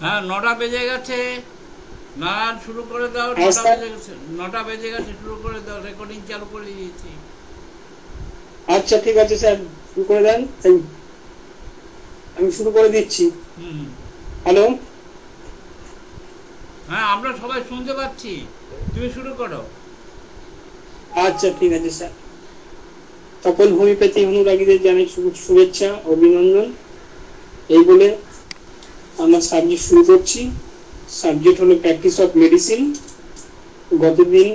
হ্যাঁ, 9টা বেজে গেছে। না, শুরু করে দাও। হ্যাঁ 9টা স্যার। বেজে গেছে, 9টা বেজে গেছে, শুরু করে দাও। রেকর্ডিং চালু করে দিয়েছি। আচ্ছা ঠিক আছে স্যার, শুরু করে দেন। আমি শুরু করে দিচ্ছি। হুম। হ্যালো। হ্যাঁ, আমরা সবাই শুনতে পাচ্ছি। তুমি শুরু করো। আচ্ছা ঠিক আছে স্যার। সকল হোমিওপ্যাথি অনুরাগীদের জানাই শুভেচ্ছা, অভিনন্দন। এই বলে আমরা সাবজেক্ট শুরু করছি। সাবজেক্ট হলো প্র্যাকটিস অফ মেডিসিন। গতদিন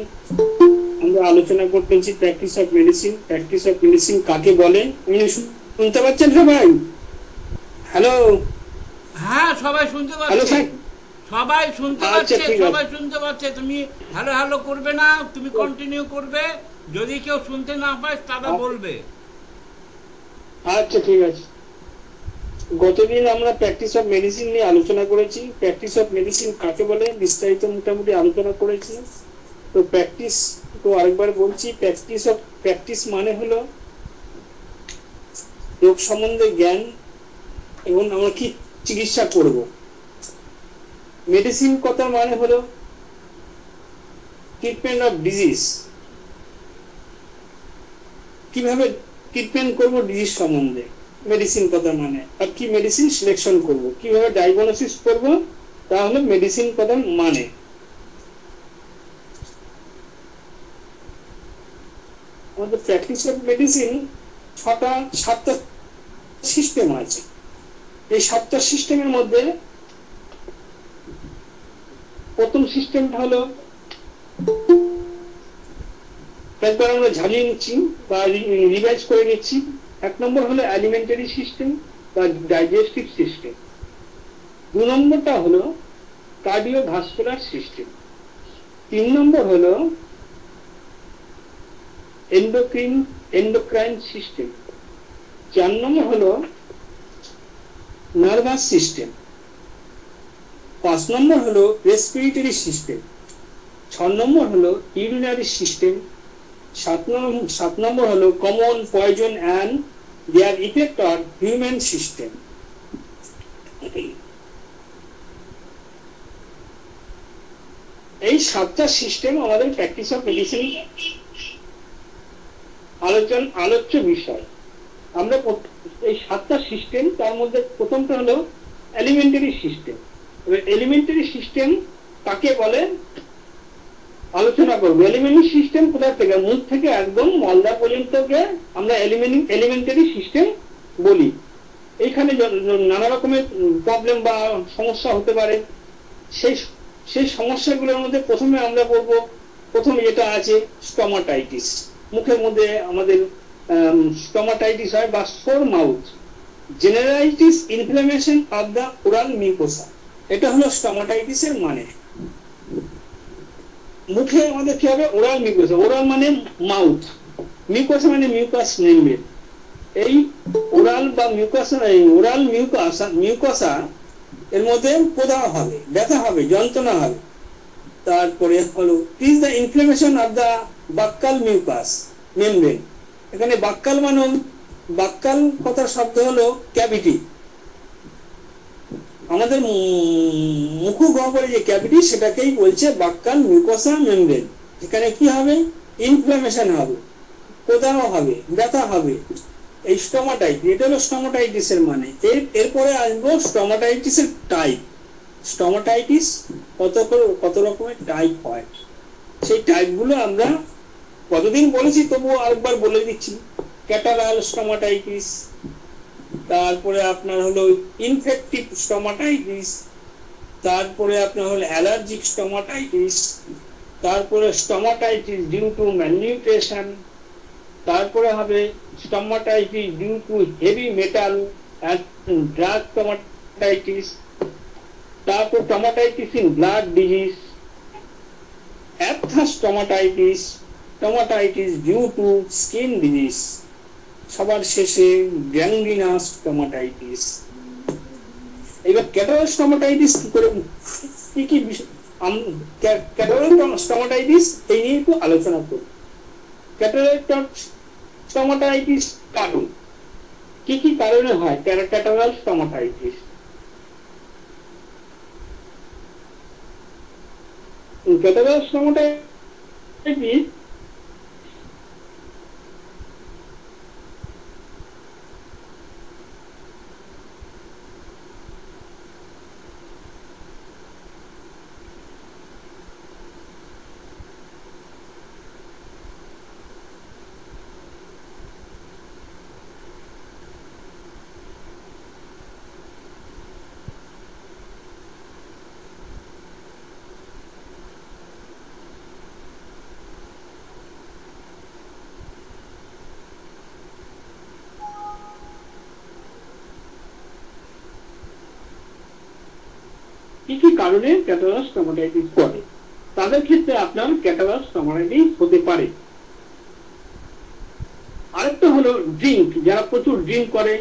আমরা আলোচনা করতেছি practice of medicine. Practice of medicine কাকে বলে? শুনতে পাচ্ছেন সবাই? হ্যালো। হ্যাঁ, সবাই শুনতে হ্যালো পাচ্ছে। স্যার। সবাই শুনতে আচ্ছা পাচ্ছে, ঠিক আছে। সবাই শুনতে পাচ্ছে। তুমি হ্যালো হ্যালো করবে না, তুমি কন্টিনিউ করবে। যদি কেউ শুনতে না পায় তারা বলবে। আচ্ছা ঠিক আছে। গতদিন আমরা প্র্যাকটিস অফ মেডিসিন নিয়ে আলোচনা করেছি। প্র্যাকটিস অফ মেডিসিন কাকে বলে বিস্তারিত মোটামুটি আলোচনা করেছি। তো প্র্যাকটিস, তো আরেকবার বলছি, প্র্যাকটিস মানে হলো রোগ সম্বন্ধে জ্ঞান এবং আমরা কি চিকিৎসা করব। মেডিসিন কথার মানে হলো ট্রিটমেন্ট অফ ডিজিজ, কিভাবে ট্রিটমেন্ট করব ডিজিজ সম্বন্ধে। মেডিসিন কথার মানে আর কি, মেডিসিন সিলেকশন করব, কিভাবে ডায়াগনোসিস করব, তা হলো মেডিসিন কথার মানে। আমাদের প্র্যাকটিস অফ মেডিসিন 7টা সিস্টেম আছে। এই 7টা সিস্টেমের মধ্যে প্রথম সিস্টেমটা হলো, একবার আমরা ঝালিয়ে নিচ্ছি বা রিভাইজ করে নিচ্ছি। 1 নম্বর হলো অ্যালিমেন্টারি সিস্টেম বা ডাইজেস্টিভ সিস্টেম। 2 নম্বরটা হলো কার্ডিওভাস্কুলার সিস্টেম। 3 নম্বর হলো এন্ডোক্রাইন সিস্টেম। 4 নম্বর হলো নার্ভাস সিস্টেম। 5 নম্বর হলো রেসপিরেটরি সিস্টেম। 6 নম্বর হলো ইউরিনারি সিস্টেম। 7 নম্বর হলো common poison and their effect on human system. এই 7টা সিস্টেম আমাদের প্র্যাকটিস অফ মেডিসিন আলোচ্য বিষয়। আমরা এই 7টা সিস্টেম, তার মধ্যে প্রথমটা হলো এলিমেন্টারি সিস্টেম। এলিমেন্টারি সিস্টেম কাকে বলে আলোচনা করবো। এলিমেন্টারি সিস্টেম কোথা থেকে, মুখ থেকে একদম মলদা পর্যন্ত আমরা এলিমেন্টারি সিস্টেম বলি। এইখানে নানা রকমের প্রবলেম বা সমস্যা হতে পারে। সেই সেই সমস্যাগুলোর মধ্যে প্রথমে আমরা বলবো, প্রথম যেটা আছে স্টোমাটাইটিস। মুখের মধ্যে আমাদের স্টোমাটাইটিস হয় বা sore mouth, generalised inflammation of the oral mucosa. এটা হলো স্টোমাটাইটিসের মানে। মুখে আমাদের কি হবে, ওরাল মিউকোসা। ওরাল মানে মাউথ, মিউকোসা মানে মিউকাস মেমব্রেন। এই ওরাল বা মিউকাসা, ওরাল মিউকোসা এর মধ্যে প্রদাহ হবে, ব্যথা হবে, যন্ত্রণা হবে। তারপরে হলো is the inflammation of the buccal mucous membrane. এখানে বাক্কাল মানে, বাক্কাল কথার শব্দ হলো ক্যাভিটি। আমাদের মুখগহ্বরে যে ক্যাভিটি, সেটাকেই বলছে বাক্কাল মিউকোসা মেমব্রেন। এখানে কি হবে, ইনফ্লামেশন হবে, প্রদাহ হবে, ব্যথা হবে। এই স্টোমাটাইটিস, এটা হলো স্টোমাটাইটিস এর মানে। এরপরে আসবো স্টোমাটাইটিস এর টাইপ। স্টোমাটাইটিস কত রকমের টাইপ হয়, সেই টাইপ গুলো আমরা কতদিন বলেছি, তবুও আরেকবার বলে দিচ্ছি। ক্যাটারাল স্টোমাটাইটিস, তারপরে আপনার হলো ইনফেক্টিভ স্টোমাটাইটিস, তারপরে আপনার হলো অ্যালার্জিক স্টোমাটাইটিস, তারপরে স্টোমাটাইটিস ডিউ টু ম্যালনিউট্রিশন, তারপরে হবে stomatitis due to heavy metal and drug stomatitis, তারপর stomatitis in blood disease, aphthous stomatitis, stomatitis due to skin disease, সবার শেষে গ্যাংগ্রিনাস স্টোমাটাইটিস। এবার ক্যাটারাল স্টোমাটাইটিস কি করে, কি কি ক্যাটারাল স্টোমাটাইটিস এই নিয়ে একটু আলোচনা করব। ক্যাটারাল স্টোমাটাইটিস কারণ কি কি কারণে হয় ক্যাটারাল স্টোমাটাইটিস? ক্যাটারাল স্টোমাটাইটিস কি কি কারণে ক্যাটারাল স্টোমাটাইটিস করে, তাদের ক্ষেত্রে আপনার ক্যাটারাল স্টোমাটাইটিস হতে পারে। আরেকটা হলো ড্রিঙ্ক, যারা প্রচুর ড্রিঙ্ক করে,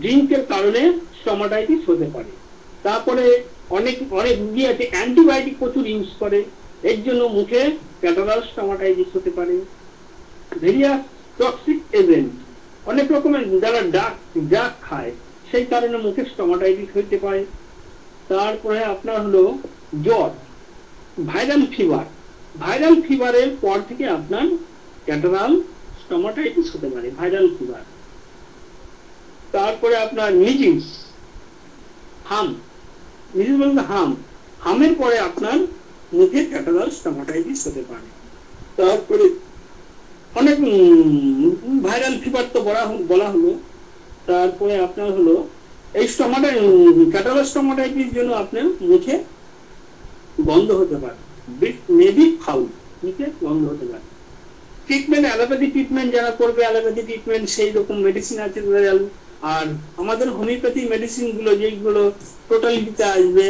ড্রিঙ্কের কারণে স্টোমাটাইটিস হতে পারে। তারপরে অনেক রোগী আছে অ্যান্টিবায়োটিক প্রচুর ইউজ করে, এর জন্য মুখে ক্যাটারাল স্টোমাটাইটিস হতে পারে। ভেরিয়াস টক্সিক এজেন্ট, অনেক রকমের যারা ড্রাগ খায় সেই কারণে মুখে স্টোমাটাইটিস হতে পারে। তারপরে আপনার হলো জ্বর, ভাইরাল ফিভার, ভাইরাল ফিভারের পর থেকে আপনার ক্যাটারাল স্টোমাটাইটিস হতে পারে, ভাইরাল ফিভার। তারপরে আপনার মিজিলস, মিজিলস বলতে হামের পরে আপনার মুখে ক্যাটারাল স্টোমাটাইটিস হতে পারে। তারপরে অনেক ভাইরাল ফিভার তো বলা হলো। তারপরে আপনার হলো এই ক্যাটারাল স্টোমাটাইটিস জন্য আপনার মুখে গন্ধ হতে পারে, মেবি ফাউল, মুখে গন্ধ হতে পারে। ট্রিটমেন্ট, অ্যালোপ্যাথি ট্রিটমেন্ট যারা করবে, অ্যালোপ্যাথি ট্রিটমেন্ট সেই রকম মেডিসিন আছে। আর আমাদের হোমিওপ্যাথি মেডিসিন গুলো যেগুলো টোটালিটিতে আসবে,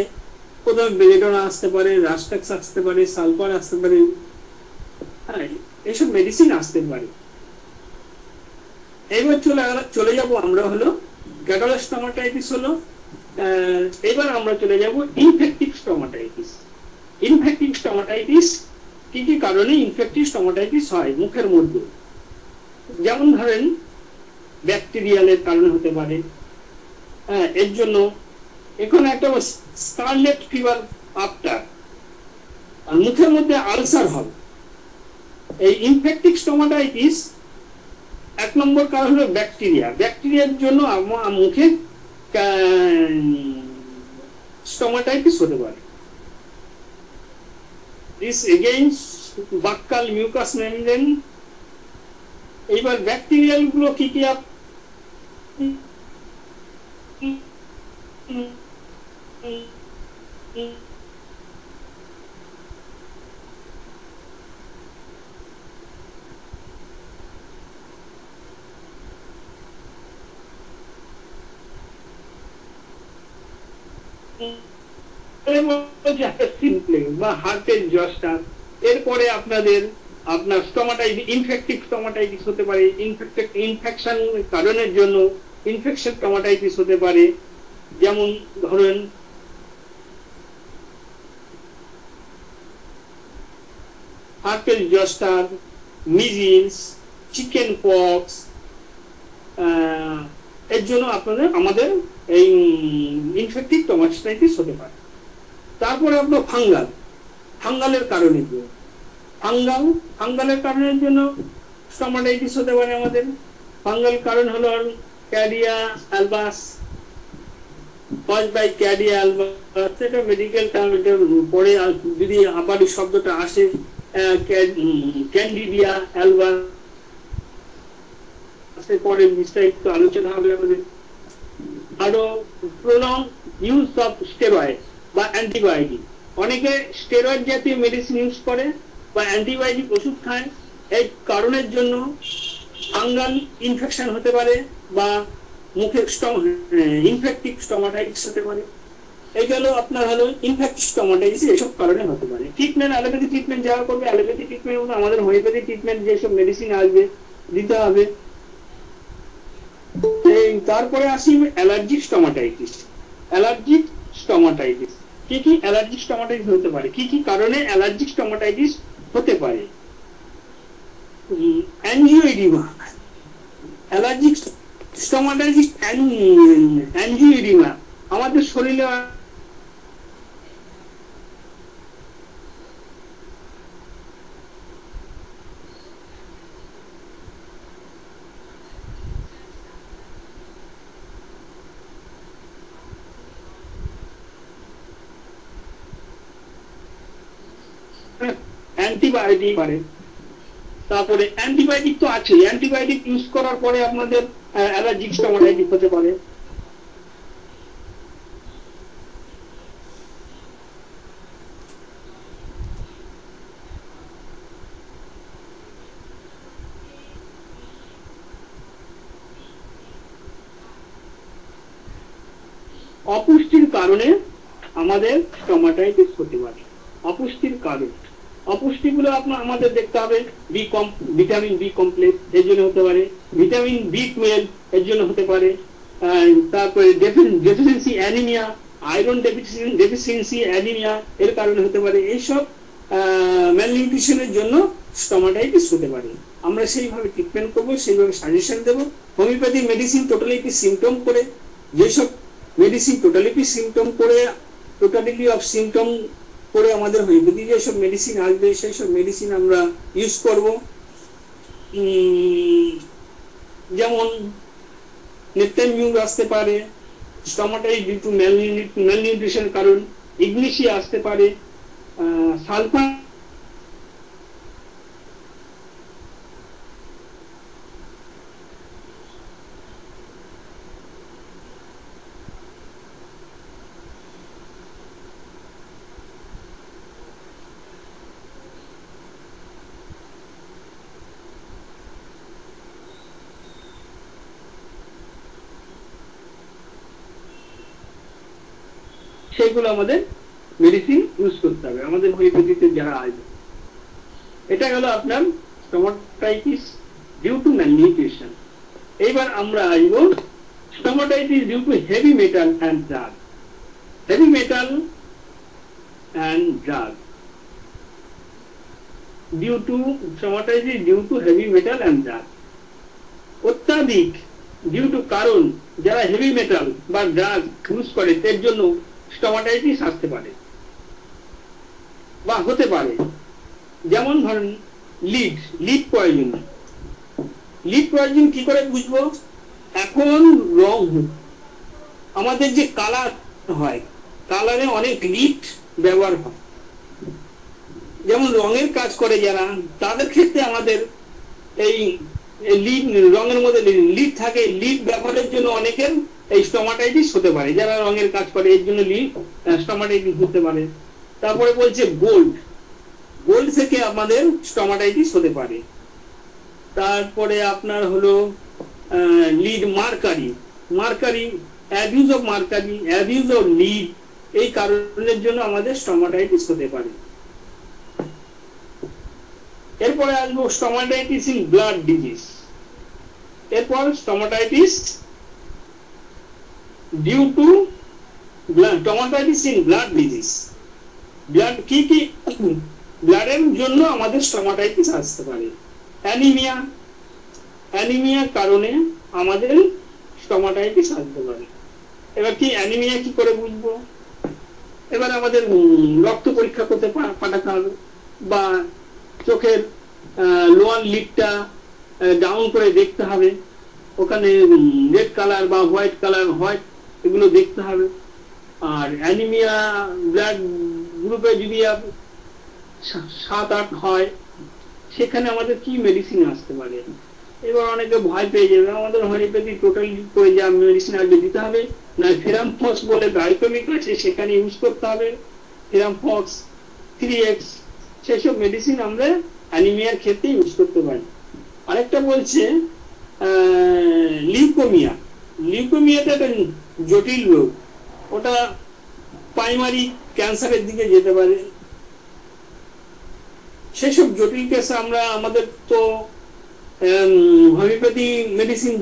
প্রথমে বেলেডোনা আসতে পারে, রাস্টাক্স আসতে পারে, সালফার আসতে পারে, হ্যাঁ এইসব মেডিসিন আসতে পারে। এইবার চলে যাব আমরা হলো ক্যাটারাল স্টোমাটাইটিস হলো। এবার আমরা চলে যাব ইনফেক্টিভ স্টোমাটাইটিস। ইনফেক্টিভ স্টোমাটাইটিস কি কি কারণে ইনফেক্টিভ স্টোমাটাইটিস হয় মুখের মধ্যে, যেমন ধরেন ব্যাকটেরিয়ালের কারণে হতে পারে। এর জন্য এখন একটা স্কারলেট ফিভার আফটার, মুখের মধ্যে আলসার হবে। এই ইনফেক্টিভ স্টোমাটাইটিস এক নম্বর কারণ হলো ব্যাকটেরিয়া, ব্যাকটেরিয়ার জন্য মুখে স্টোমাটাইটিস হতে পারে। This against buccal mucous membrane। এইবার ব্যাকটেরিয়াল গুলো কি কি বা হার্টের জস্টা। এরপরে আপনার স্টোমাটাইটিস, ইনফেক্টিভ স্টোমাটাইটিস হতে পারে, ইনফেকশন কারণের জন্য ইনফেকশন স্টোমাটাইটিস হতে পারে। যেমন ধরেন হার্টের জস্টার, মিজিলস, চিকেন পক্স, এর জন্য আমাদের এই ইনফেক্টিভ স্টোমাটাইটিস হতে পারে। তারপরে আপনার ফাঙ্গালের কারণে, ফাঙ্গালের কারণের জন্য স্টোমাটাইটিস হতে পারে আমাদের। ফাঙ্গাল কারণ হলো ক্যাডিয়া অ্যালবাস, কজ বাই ক্যাডিয়া অ্যালবাস। এটা মেডিকেল টার্ম, এটা পরে যদি আবার শব্দটা আসে ক্যান্ডিডিয়া অ্যালবাস, পরে বিস্তারিত আলোচনা হবে আমাদের। আরো প্রলং ইউজ অফ স্টেরয়েড বা অ্যান্টিবায়োটিক, অনেকে স্টেরয়েড জাতীয় মেডিসিন ইউজ করে বা অ্যান্টিবায়োটিক ওষুধ খায়, এই কারণের জন্য ফাঙ্গাল ইনফেকশন হতে পারে বা মুখে ইনফেক্টিভ স্টোমাটাইটিস হতে পারে। এই গেল আপনার হলো ইনফেক্টিভ স্টোমাটাইটিস, এসব কারণে হতে পারে। ট্রিটমেন্ট, অ্যালোপ্যাথি ট্রিটমেন্ট যারা করবে, অ্যালোপ্যাথি ট্রিটমেন্ট আমাদের হোমিওপ্যাথি ট্রিটমেন্ট যেসব মেডিসিন আসবে দিতে হবে। তারপরে আসি অ্যালার্জিক স্টোমাটাইটিস। অ্যালার্জিক স্টোমাটাইটিস কি কি অ্যালার্জিক স্টোমাটাইটিস হতে পারে, কি কি কারণে অ্যালার্জিক স্টোমাটাইটিস হতে পারে। অ্যাঞ্জিওএডিমা, অ্যালার্জিক স্টোমাটাইটিস অ্যাঞ্জিওএডিমা আমাদের শরীরে অ্যান্টিবায়োটিক পারে। তারপরে অ্যান্টিবায়োটিক তো আছে, অ্যান্টিবায়োটিক ইউজ করার পরে আপনাদের অ্যালার্জিক স্টোমাটাইটিস হতে পারে। অপুষ্টির কারণে আমাদের স্টোমাটাইটিস হতে পারে। অপুষ্টির কারণ, অপুষ্টিগুলো আপনার আমাদের দেখতে হবে। ভিটামিন বি কমপ্লেক্স এর জন্য হতে পারে, ভিটামিন বি12 এর জন্য হতে পারে, তারপরে deficiency anaemia, iron deficiency anaemia এর কারণে হতে পারে। এইসব ম্যালনিউট্রিশনের জন্য স্টোমাটাইটিস হতে পারে। আমরা সেইভাবে ট্রিটমেন্ট করবো, সেইভাবে সাজেশন দেবো। হোমিওপ্যাথি মেডিসিন টোটালিটি সিমটম করে, যেসব মেডিসিন টোটালিটি সিমটম করে, টোটালিটি অফ সিমটম করে আমাদের হোমিওপ্যাথি যেসব মেডিসিন আসবে সেই সব মেডিসিন আমরা ইউজ করব। যেমন নেপথেলিন আসতে পারে স্টোমাটাইটিস ডিউ টু ম্যালনিউট্রিশন কারণ, ইগনিশিয়া আসতে পারে, সালফার সেগুলো আমাদের মেডিসিন ইউজ করতে হবে আমাদের হোমিওপ্যাথিতে যারা আসবে। এটা গেল আপনার স্টোমাটাইটিস ডিউ টু ম্যালনিউট্রিশন। এইবার আমরা আসবো stomatitis due to heavy metal and drug. Heavy metal and drug due to stomatitis due to heavy metal and drug. অত্যাধিক ডিউ টু কারণ যারা হেভি মেটাল বা ড্রাগ ইউজ করে এর জন্য স্টোমাটাইটিস আসতে পারে বা হতে পারে। যেমন ধরেন লিড পয়জন। লিড পয়জন কি করে বুঝবো? এখন রং আমাদের যে কালার হয়, কালারে অনেক লিড ব্যবহার হয়। যেমন রঙের কাজ করে যারা, তাদের ক্ষেত্রে আমাদের এই লিড, রঙের মধ্যে লিড থাকে, লিড ব্যবহারের জন্য অনেকের এই স্টোমাটাইটিস হতে পারে। যারা রঙের কাজ করে এর জন্য স্টোমাটাইটিস হতে পারে। তারপরে বলছে গোল্ড থেকে আমাদের স্টোমাটাইটিস হতে পারে। তারপরে আপনার হলো lead mercury, abuse of mercury, abuse of lead, এই কারণের জন্য আমাদের স্টোমাটাইটিস হতে পারে। এরপরে আসবো স্টোমাটাইটিস ইন ব্লাড ডিজিজ। এরপর stomatitis due to stomatitis in blood disease. Blood কি ব্লাডের জন্য আমাদের স্টোমাটাইটিস আসতে পারে। অ্যানিমিয়ার কারণে আমাদের স্টোমাটাইটিস আসতে পারে। এবার কি অ্যানিমিয়া কি করে বুঝবো? এবার আমাদের রক্ত পরীক্ষা করতে পাঠাতে হবে, বা চোখের লোয়ার লিডটা ডাউন করে দেখতে হবে, ওখানে রেড কালার বা হোয়াইট কালার হয় এগুলো দেখতে হবে। আর অ্যানিমিয়া ব্লাড গ্রুপে যদি 7-8 হয়, সেখানে আমাদের কি মেডিসিন আসতে পারে? এবার অনেকে ভয় পেয়ে যাবে, আমাদের হোমিওপ্যাথি টোটাল করে যা মেডিসিন আসবে দিতে হবে, না ফেরামফক্স বলে গাইকোমিক আছে সেখানে ইউজ করতে হবে, ফেরামফক্স 3x, সেসব মেডিসিন আমরা অ্যানিমিয়ার ক্ষেত্রে ইউজ করতে পারি। আরেকটা বলছে লিউকোমিয়াটা একটা জটিল রোগ, ওটা প্রাইমারি ক্যান্সারের দিকে যেতে পারে। সেসব জটিল কেসে আমরা আমাদের তো হোমিওপ্যাথি মেডিসিন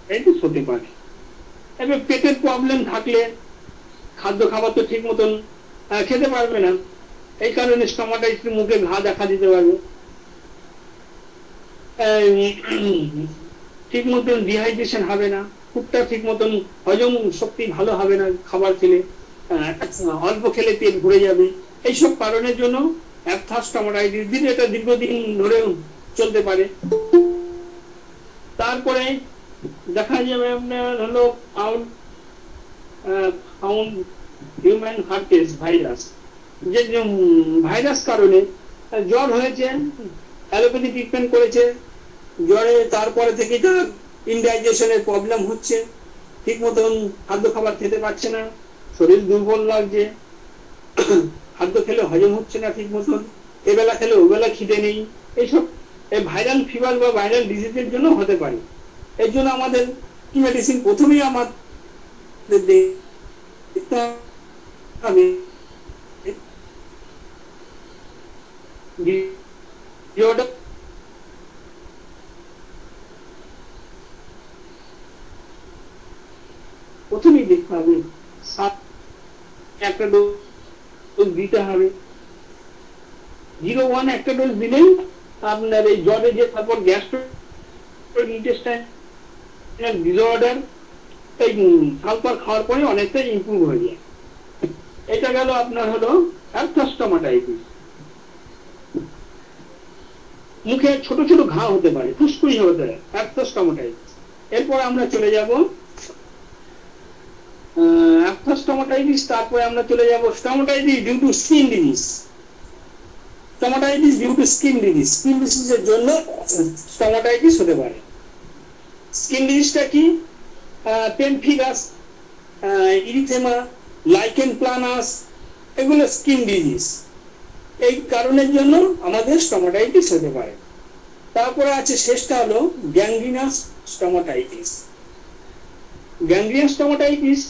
স্টোমাটাইটিস হতে পারে। এবার পেটের প্রবলেম থাকলে খাদ্য খাবার তো ঠিক মতন খেতে পারবে না, এই কারণে স্টোমাটাইটিস মুখে ঘা দেখা দিতে পারবে। ঠিক মতন ডিহাইড্রেশন হবে না, ফুডটা ঠিক মতন হজম শক্তি ভালো হবে না, খাবার খেলে অল্প খেলে পেট ভরে যাবে। এইসব কারণের জন্য স্টোমাটাইটিস এটা দীর্ঘদিন ধরে চলতে পারে। তারপরে দেখা যাবে আপনার হলো হিউম্যান হার্টেস ভাইরাস, যে ভাইরাস কারণে জ্বর হয়েছে, অ্যালোপ্যাথি ট্রিটমেন্ট করেছে, জ্বরে তারপরে থেকে তার ইনডাইজেশনের প্রবলেম হচ্ছে, ঠিক মতন খাদ্য খাবার খেতে পারছে না, শরীর দুর্বল লাগছে, খাদ্য খেলে হজম হচ্ছে না ঠিক মতন, এবেলা খেলে ওবেলা খিদে নেই। এইসব ভাইরাল ফিভার বা ভাইরাল ডিজিজের জন্য হতে পারে। এর জন্য আমাদের কি মেডিসিন প্রথমেই আমাদের দেখতে হবে প্রথমেই দেখতে হবে একটা ডোজ দিতে হবে। 0-1 একটা ডোজ দিলেই আপনার এই জ্বরে যে তারপর গ্যাস্ট্রোইন্টেস্টাইনাল ডিসঅর্ডার এই সালফার খাওয়ার পরে অনেকটা ইমপ্রুভ হয়ে যায়। এটা গেল আপনার হলো স্টোমাটাইটিস। মুখে ছোট ছোট ঘা হতে পারে, ফুসকুড়ি হতে পারে, স্টোমাটাইটিস। এরপর আমরা চলে যাব স্টোমাটাইটিস, তারপরে আমরা চলে যাব stomatitis due to skin disease. Stomatitis due to skin disease, skin ডিজিজের জন্য স্টোমাটাইটিস হতে পারে। স্কিন ডিজিজটা কি? পেমফিগাস, ইরিথেমা, লাইকেন প্লানাস, এগুলো স্কিন ডিজিজ। এই কারণের জন্য আমাদের স্টোমাটাইটিস হতে পারে। তারপরে আছে শেষটা হলো gangrenous stomatitis. Gangrenous stomatitis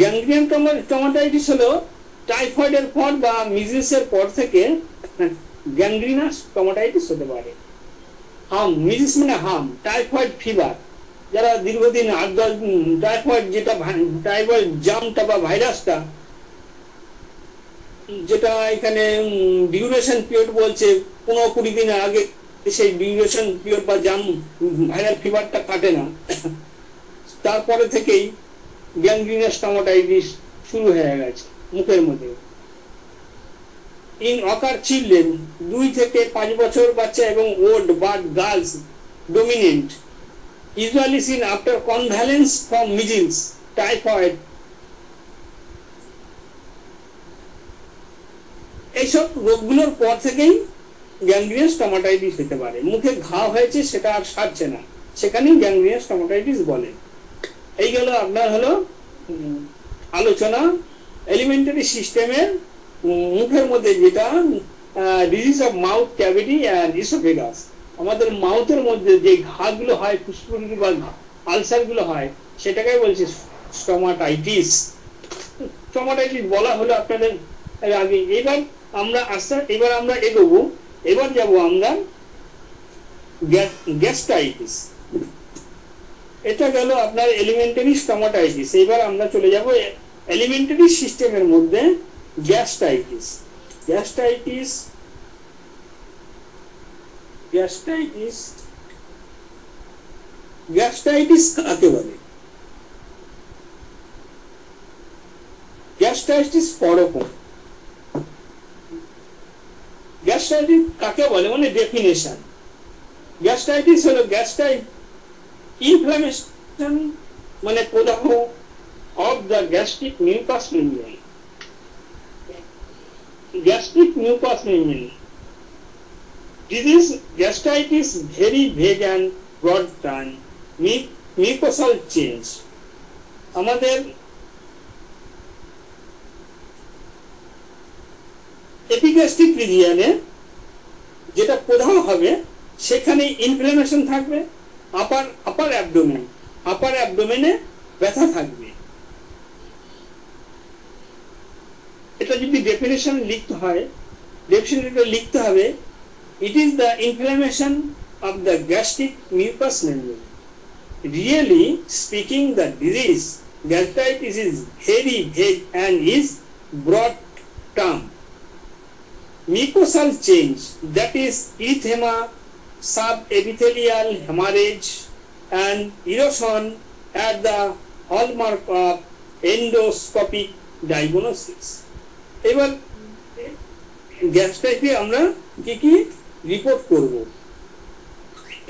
gangrene stomatitis হলো টাইফয়েডের পর বা মিজিসের পর থেকে গ্যাংগ্রিনাস স্টোমাটাইটিস হতে পারে। মিজিস মানে টাইফয়েড ফিভার, যারা দীর্ঘদিন 8-10 টাইফয়েড, যেটা টাইফয়েড জামটা বা ভাইরাসটা, যেটা এখানে ডিউরেশন পিরিয়ড বলছে 15-20 দিন আগে, সেই ডিউরেশন পিরিয়ড বা জাম ভাইরাল ফিভারটা কাটে না, তারপরে থেকেই গ্যাংগ্রিনাস স্টোমাটাইটিস শুরু হয়ে গেছে মুখের মধ্যে। ইন অকার চিলড্রেন, 2 থেকে 5 বছর বাচ্চা এবং old but girls dominant, usually seen after convalescence from measles, typhoid। এইসব রোগগুলোর পর থেকেই গ্যাংগ্রিনাস স্টোমাটাইটিস হতে পারে। মুখে ঘা হয়েছে, সেটা আর সারছে না, সেখানেই গ্যাংগ্রিনাস স্টোমাটাইটিস বলে। এই গেল আপনার হলো আলোচনা এলিমেন্টারি সিস্টেমের মুখের মধ্যে যেটা disease of mouth cavity and oesophagus. আমাদের মাউথের মধ্যে যে ঘাগুলো হয়, ফুসফুসি বা আলসার গুলো হয়, সেটাকে বলছে স্টোমাটাইটিস। স্টোমাটাইটিস বলা হলো আপনাদের আগে। এবার আমরা এগোবো। এবার যাব আমরা গ্যাস্ট্রাইটিস। এটা গেল আপনার এলিমেন্টারি স্টোমাটাইটিস। এবার আমরা চলে যাব এলিমেন্টারি সিস্টেমের মধ্যে গ্যাস্ট্রাইটিস। গ্যাস্ট্রাইটিস কাকে বলে? গ্যাস্ট্রাইটিস পরকম। গ্যাস্ট্রাইটিস কাকে বলে মানে ডেফিনেশন। গ্যাস্ট্রাইটিস হলো গ্যাস্ট্রাইট ইনফ্লামেশন, মানে প্রদাহ of the gastric mucous membrane. Gastric mucous membrane. Disease gastritis very vague and broad term. Mucosal change. আমাদের এপিগ্যাস্ট্রিক রিজিয়নে যেটা প্রদাহ হবে, সেখানে ইনফ্লামেশন থাকবে। আপার অ্যাবডোমেনে ব্যথা থাকবে। এটা যদি ডেফিনেশন লিখতে হয়, ডেফিনেশনটা লিখতে হবে It is the inflammation of the gastric mucous membrane. Really speaking, the disease gastritis is very vague and is broad term. Mucosal change, that is erythema, subepithelial hemorrhage and erosion are the hallmark of endoscopic diagnosis. এবার gastritis আমরা কি report করব?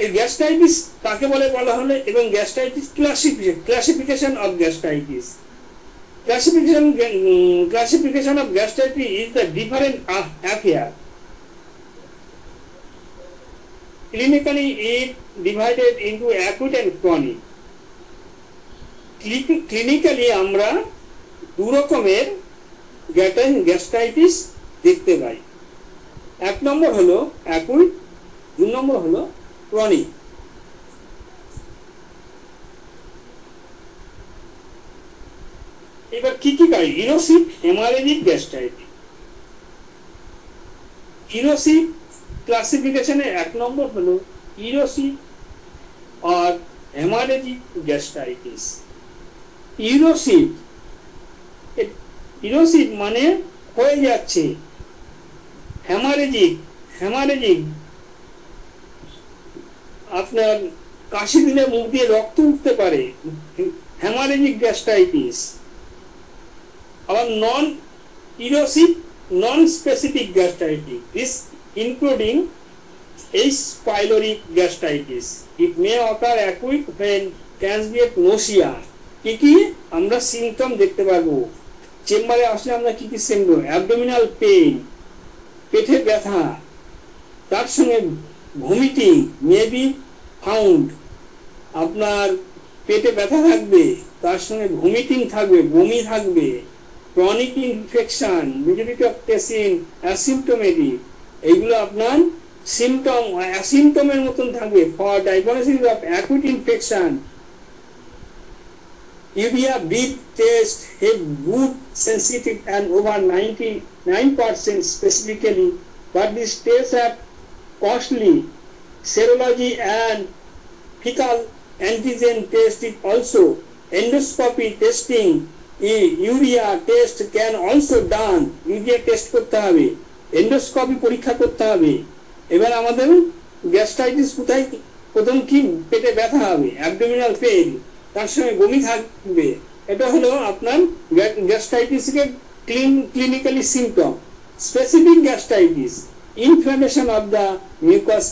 এই gastritis কাকে বলে বলা হলো, এবং gastritis classification of gastritis. Classification of gastritis is the different affair. Clinically, it divided into acute and chronic. Clinically, আমরা দু রকমের গ্যাস্ট্রাইটিস দেখতে পাই. এক নম্বর হলো অ্যাকুইট, দুই নম্বর হলো ক্রনিক. এবার কি কি কাজ? Erosive haemorrhagic gastritis. ইরোসিভ ক্লাসিফিকেশনে এক নম্বর হলো ইরোসিভ আর হেমারেজিক গ্যাস্ট্রাইটিস. ইরোসিভ মানে হয়ে যাচ্ছে, হেমারেজিক আপনার কাশি দিলে মুখ দিয়ে রক্ত উঠতে পারে, হেমারেজিক গ্যাস্ট্রাইটিস. আবার non erosive non specific gastritis, this including H. pylori gastritis. It may occur acute when transient nausea. কি আমরা সিম্পটম দেখতে পারবো? চেম্বারে আসলে আমরা কি সিম্পটম? অ্যাবডোমিনাল পেইন, পেটে ব্যথা, তার সঙ্গে ভমিটিং মে বি ফাউন্ড. আপনার পেটে ব্যথা থাকবে, তার সঙ্গে ভমিটিং থাকবে, বমি থাকবে. Chronic infection, majority of patient asymptomatic, এইগুলো আপনার সিম্পটম অ্যাসিম্পটমের মতন থাকবে. For diagnosis of acute infection, urea breath test have good sensitivity and over 99% specifically, but these tests are costly. Serology and fecal antigen test is also. Endoscopy testing, urea test can also done. urea test করতে হবে, endoscopy পরীক্ষা করতে হবে. এবার আমাদের gastritis কোথায়? প্রথম কি পেটে ব্যথা হবে, অ্যাবডোমিনাল পেইন, তার সঙ্গে বমি থাকবে. এটা হলো আপনার গ্যাস্ট্রাইটিসের clinically symptom. Specific gastritis, inflammation of the mucous,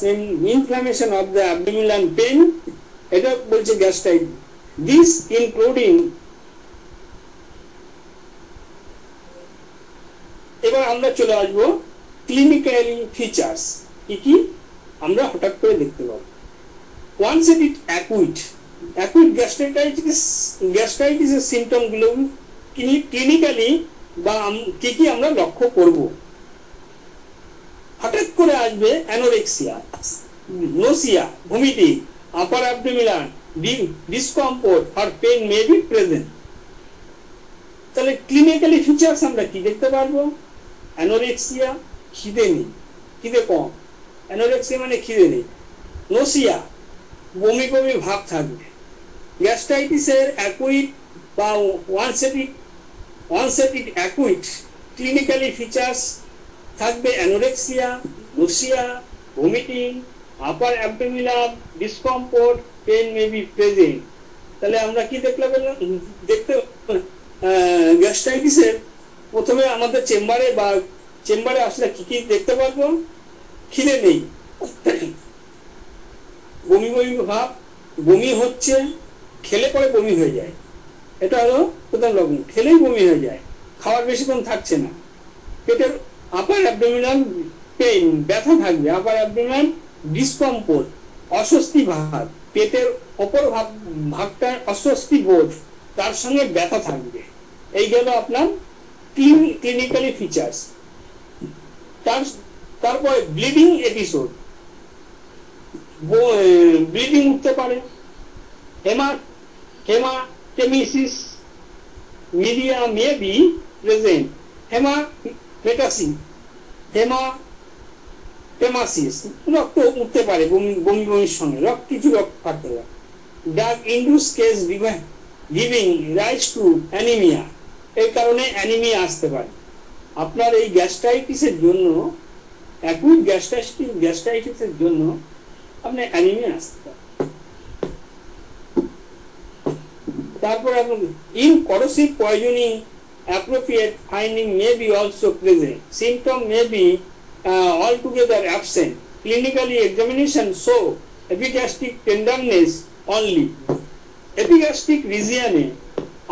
inflammation of the abdominal pain, এটা বলছে গ্যাস্ট্রাইটিস. This including. এবার আমরা চলে আসবো ক্লিনিক্যালি ফিচার্স. কি আমরা হঠাৎ করে দেখতে পাবো? ওয়ান্স ইট ইজ অ্যাকুইট গ্যাস্ট্রাইটিসের সিম্পটম গুলো ক্লিনিক্যালি বা কি আমরা লক্ষ্য করব? হঠাৎ করে আসবে anorexia, nausea, vomiting, upper abdominal discomfort আর পেইন মে বি প্রেজেন্ট. তাহলে ক্লিনিক্যালি ফিচার্স আমরা কি দেখতে পারবো? অ্যানোরেক্সিয়া, খিদে নেই, খিদে কম. অ্যানোরেক্সিয়া মানে খিদে নেই. নোসিয়া, বমি বমি ভাব থাকবে. গ্যাস্ট্রাইটিসের অ্যাকুইট বা ওয়ানসেটিক অ্যাকুইট ক্লিনিক্যালি ফিচার্স থাকবে anorexia, nausea, vomiting, upper abdominal discomfort, pain may be present. তাহলে আমরা কি দেখতে গ্যাস্ট্রাইটিসের প্রথমে আমাদের চেম্বারে আসলে কি দেখতে পারবো? খিদে নেই, বমি বমি ভাব, বমি হচ্ছে, খেলে পরে বমি হয়ে যায়. এটা হলো প্রথম লক্ষণ. খেলেই বমি হয়ে যায়, খাওয়ার বেশিক্ষণ থাকছে না. পেটের আপার অ্যাবডোমিনাল পেইন, ব্যথা থাকবে. আপার অ্যাবডোমিনাল ডিসকমফোর্ট, অস্বস্তি ভাব, পেটের অপর ভাগটা অস্বস্তি বোধ, তার সঙ্গে ব্যথা থাকবে. এই গেল আপনার ক্লিনিক্যালি ফিচার্স. তারপরে ব্লিডিং এপিসোড, ব্লিডিং উঠতে পারে. হেমাটেমিসিস মিডিয়া মে বি প্রেজেন্ট. হেমাটেমিসিস হেমাসিস, রক্ত উঠতে পারে বমির সঙ্গে, কিছু রক্ত থাকতে পারে। Drug induce case giving rise to anaemia, এই কারণে অ্যানিমিয়া আসতে পারে। আপনার এই গ্যাস্ট্রাইটিসের জন্য, অ্যাকুইট গ্যাস্ট্রাইটিসের জন্য আপনার অ্যানিমিয়া আসতে পারে। তারপর in corrosive poisoning appropriate finding may be also present, symptom may be altogether absent, clinically examination show epigastric tenderness only, epigastric region A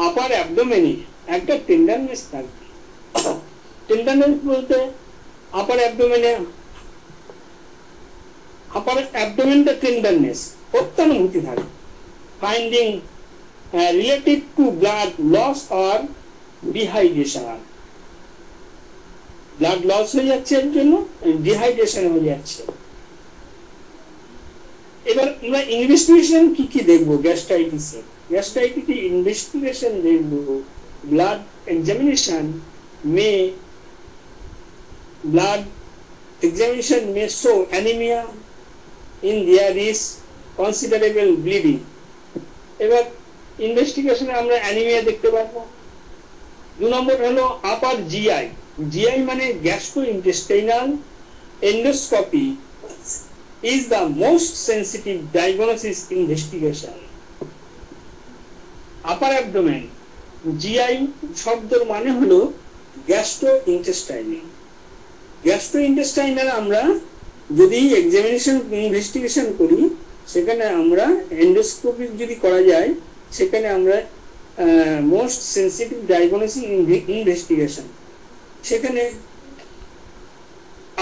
upper abdomen এ একটা টেন্ডারনেস থাকবে। টেন্ডারনেস বলতে আপার অ্যাবডোমেনটা টেন্ডারনেস, অত্যানুভূতি থাকে। Finding related to blood loss or dehydration, blood loss হয়ে যাচ্ছে, এর জন্য dehydration হয়ে যাচ্ছে। এবার আমরা ইনভেস্টিগেশন কি দেখবো গ্যাস্ট্রাইটিসে? গ্যাস্ট্রাইটিসে ইনভেস্টিগেশন দেখবো, blood examination may show anemia in there is considerable bleeding. এবার ইনভেস্টিগেশনে আমরা অ্যানিমিয়া দেখতে পাবো। 2 নম্বর হলো আপার জিআই মানে gastrointestinal endoscopy is the most sensitive diagnosis investigation. Upper abdomen, GI শব্দের মানে হলো গ্যাস্ট্রোইন্টেস্টাইনাল। আমরা যদি এক্সামিনেশন ইনভেস্টিগেশন করি, সেখানে আমরা এন্ডোস্কোপি যদি করা যায়, সেখানে আমরা মোস্ট সেন্সিটিভ ডায়াগনোসিস ইনভেস্টিগেশন, সেখানে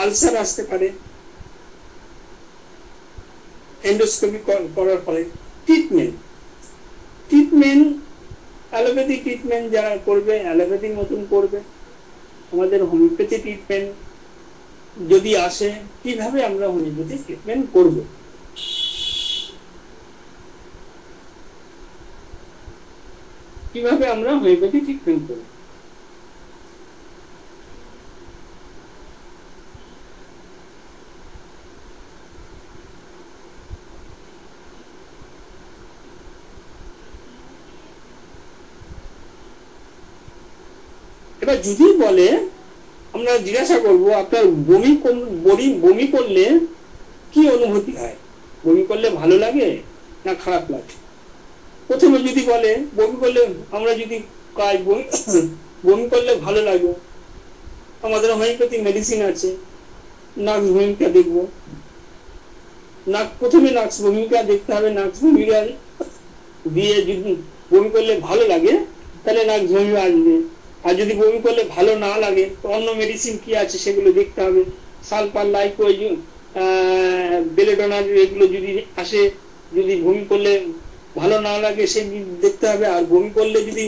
আলসার আসতে পারে এন্ডোস্কোপি করার পরে। ট্রিটমেন্ট অ্যালোপ্যাথিক ট্রিটমেন্ট যারা করবে অ্যালোপ্যাথির মতন করবে। আমাদের হোমিওপ্যাথি ট্রিটমেন্ট যদি আসে, কিভাবে আমরা হোমিওপ্যাথি ট্রিটমেন্ট করব? কিভাবে আমরা হোমিওপ্যাথি ট্রিটমেন্ট করব? এবার যদি বলে, আমরা জিজ্ঞাসা করব আপনার বমি করলে কি অনুভূতি হয়? বমি করলে ভালো লাগে না খারাপ লাগে? প্রথমে যদি বলে বমি করলে, আমরা যদি বমি করলে ভালো লাগে, আমাদের হোমিওপ্যাথিক মেডিসিন আছে, নাক্স ভূমিকা দেখবো। প্রথমে নাক্স ভূমিকা দেখতে হবে। নাক্স ভূমিকা দিয়ে যদি বমি করলে ভালো লাগে, তাহলে নাক্স ভূমিকা আসবে। আর যদি বমি করলে ভালো না লাগে, অন্য মেডিসিন কি আছে সেগুলো দেখতে হবে। সালফার, লাইকোইড, বেলেডোনার, এগুলো যদি আসে, যদি বমি করলে ভালো না লাগে সে দেখতে হবে। আর বমি করলে যদি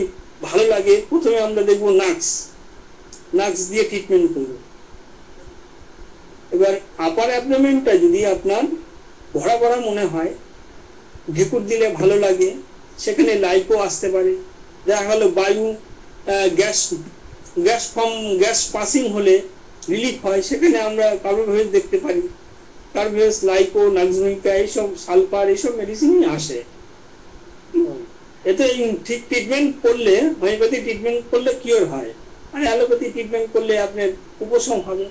ভালো লাগে, প্রথমে আমরা দেখবো নাক্স দিয়ে ট্রিটমেন্ট করবো। এবার আপার অ্যাবডোমেনটা যদি আপনার ভরা ভরা মনে হয়, ঢেকুর দিলে ভালো লাগে, সেখানে লাইকো আসতে পারে। দেখা গেল বায়ু গ্যাস পাসিং হলে রিলিফ হয়, সেখানে আমরা কার্বোভেজ দেখতে পারি। কার্বোভেজ, লাইকো, নাক্সভূমিকা, এইসব সালফার, এইসব মেডিসিনই আসে। এতে ঠিক ট্রিটমেন্ট করলে, হোমিওপ্যাথি ট্রিটমেন্ট করলে কিওর হয়, আর অ্যালোপ্যাথি ট্রিটমেন্ট করলে আপনার উপশম হবে।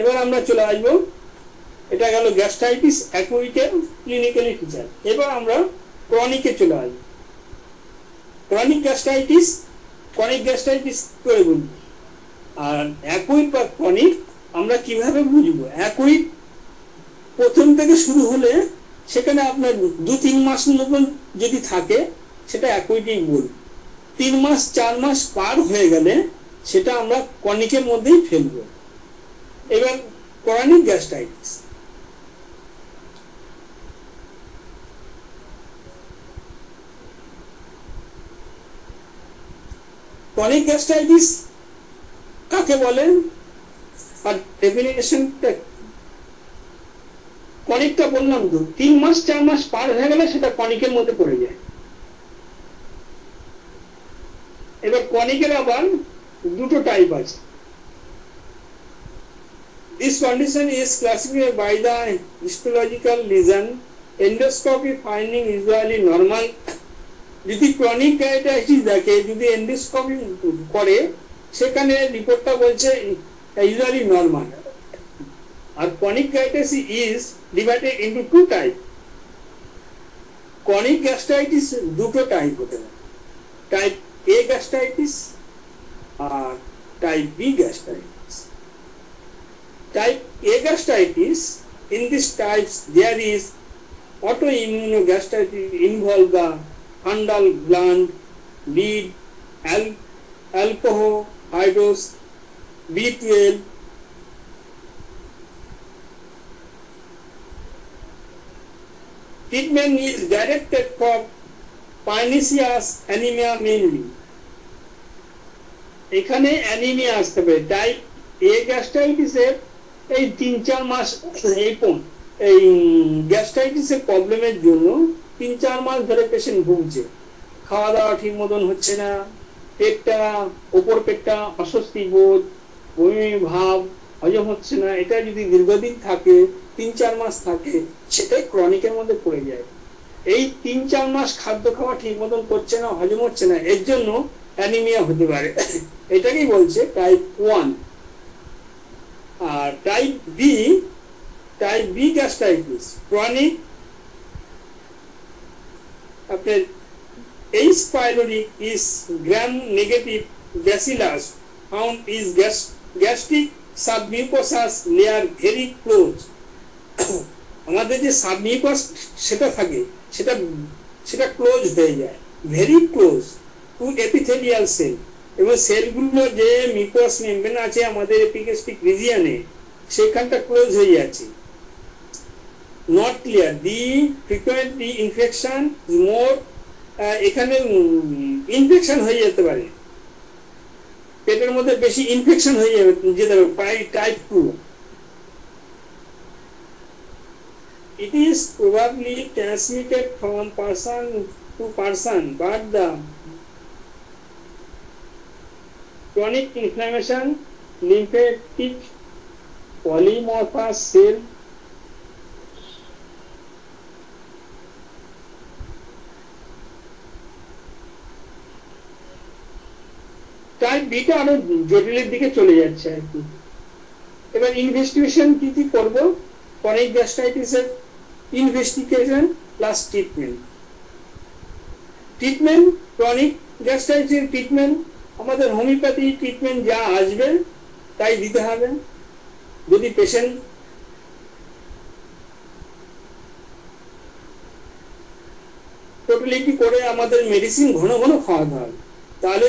এবার আমরা চলে আসবো, এটা গেল গ্যাস্ট্রাইটিস অ্যাকুইটের ক্লিনিক্যালি ফিচার। এবার আমরা ক্রনিকে চলে আসবো। ক্রনিক গ্যাস্ট্রাইটিস করে বুঝবো, আর অ্যাকুইট বা ক্রনিক আমরা কিভাবে বুঝবো? অ্যাকুইট প্রথম থেকে শুরু হলে, সেখানে আপনার 2-3 মাস মতন যদি থাকে, সেটা অ্যাকুইটই বলবো। 3 মাস 4 মাস পার হয়ে গেলে সেটা আমরা ক্রনিকের মধ্যেই ফেলবো। এবার ক্রনিক গ্যাস্ট্রাইটিস, ক্রনিক গ্যাস্ট্রাইটিস কাকে বলেন আর ডেফিনিশনটা? ক্রনিকটা বললাম তো, 3 মাস 4 মাস পার হয়ে গেলে সেটা ক্রনিকের মধ্যে পড়ে যায়। এবার ক্রনিকের আবার দুটো টাইপ আছে। This condition is classified by the histological lesion. Endoscopy finding usually normal. যদি ক্রনিক গাইটাইটিস দেখে, যদি এন্ডোস্কোপি করে, সেখানে রিপোর্টটা বলছে ইউজুয়ালি নরমাল। আর chronic gastritis is divided into two type. Chronic gastritis দুটো টাইপ হতে পারে, টাইপ এ গ্যাস্ট্রাইটিস আর type B gastritis. Type A gastritis, in these types there is autoimmunogastritis involve the fundal gland, lead, alcohol, hydrous, B12. Treatment is directed for pernicious anemia mainly. এখানে anaemia আসতে পারে। Type এ গ্যাস্ট্রাইটিসের এই 3-4 মাস এই গ্যাস্ট্রাইটিসের প্রবলেমের জন্য 3-4 মাস ধরে patient ভুগছে, খাওয়া দাওয়া ঠিক মতন হচ্ছে না, পেটটা ওপর পেটটা অস্বস্তি বোধ, বমি ভাব, হজম হচ্ছে না। এটা যদি দীর্ঘদিন থাকে, 3-4 মাস থাকে, সেটাই ক্রনিকের মধ্যে পড়ে যায়। এই 3-4 মাস খাদ্য খাওয়া ঠিক মতন করছে না, হজম হচ্ছে না, এর জন্য অ্যানিমিয়া হতে পারে। এটাকেই বলছে টাইপ 1। আর টাইপ বি গ্যাস্ট্রাইটিস ক্রনিক, আপনার H. pylori is gram-negative bacillus found is gastric submucous layer very close. আমাদের যে সাবমিউকাস সেটা থাকে, সেটা ক্লোজ হয়ে যায়, very close two epithelial cell. এবং সেলগুলো যে মিউকাস মেমব্রেন আছে আমাদের এপিগ্যাস্ট্রিক রিজিয়নে, সেখানটা ক্লোজ হয়ে যাচ্ছে। Not clear the frequently infection more, এখানে ইনফেকশন হয়ে যেতে পারে, পেটের মধ্যে বেশি ইনফেকশন হয়ে যেতে পারে। Type 2, it is probably transmitted from person to person, but the chronic inflammation, lymphatic polymorphous cell, type beta আরো জটিলের দিকে চলে যাচ্ছে আর কি। এবার ইনভেস্টিগেশন কি কি করব? ক্রনিক গ্যাস্ট্রাইটিসের ইনভেস্টিগেশন প্লাস ট্রিটমেন্ট। ক্রনিক গ্যাস্ট্রাইটিসের ট্রিটমেন্ট আমাদের হোমিওপ্যাথি ট্রিটমেন্ট যা আসবে তাই দিতে হবে। যদি পেশেন্ট টোটালিটি করে আমাদের মেডিসিন ঘন ঘন খাওয়াতে হবে, তাহলে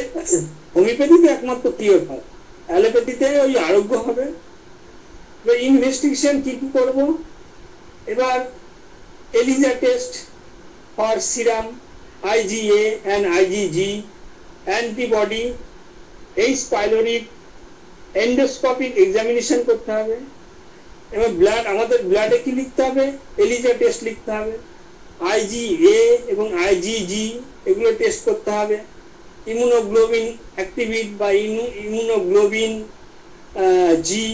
হোমিওপ্যাথিতে একমাত্র কিওর হয়, অ্যালোপ্যাথিতে ওই আরোগ্য হবে। এবার ইনভেস্টিগেশন কি কি করব? এবার Eliza test for serum, IgA and IgG, antibody, H. pylori, endoscopic examination করতে হবে। এবার ব্লাড, আমাদের ব্লাডে কি লিখতে হবে? এলিজা টেস্ট লিখতে হবে, IgA এবং IgG এগুলো টেস্ট করতে হবে। ইমিউনোগ্লোবিন অ্যাক্টিভিট বা ইমিউনোগ্লোবিন জি,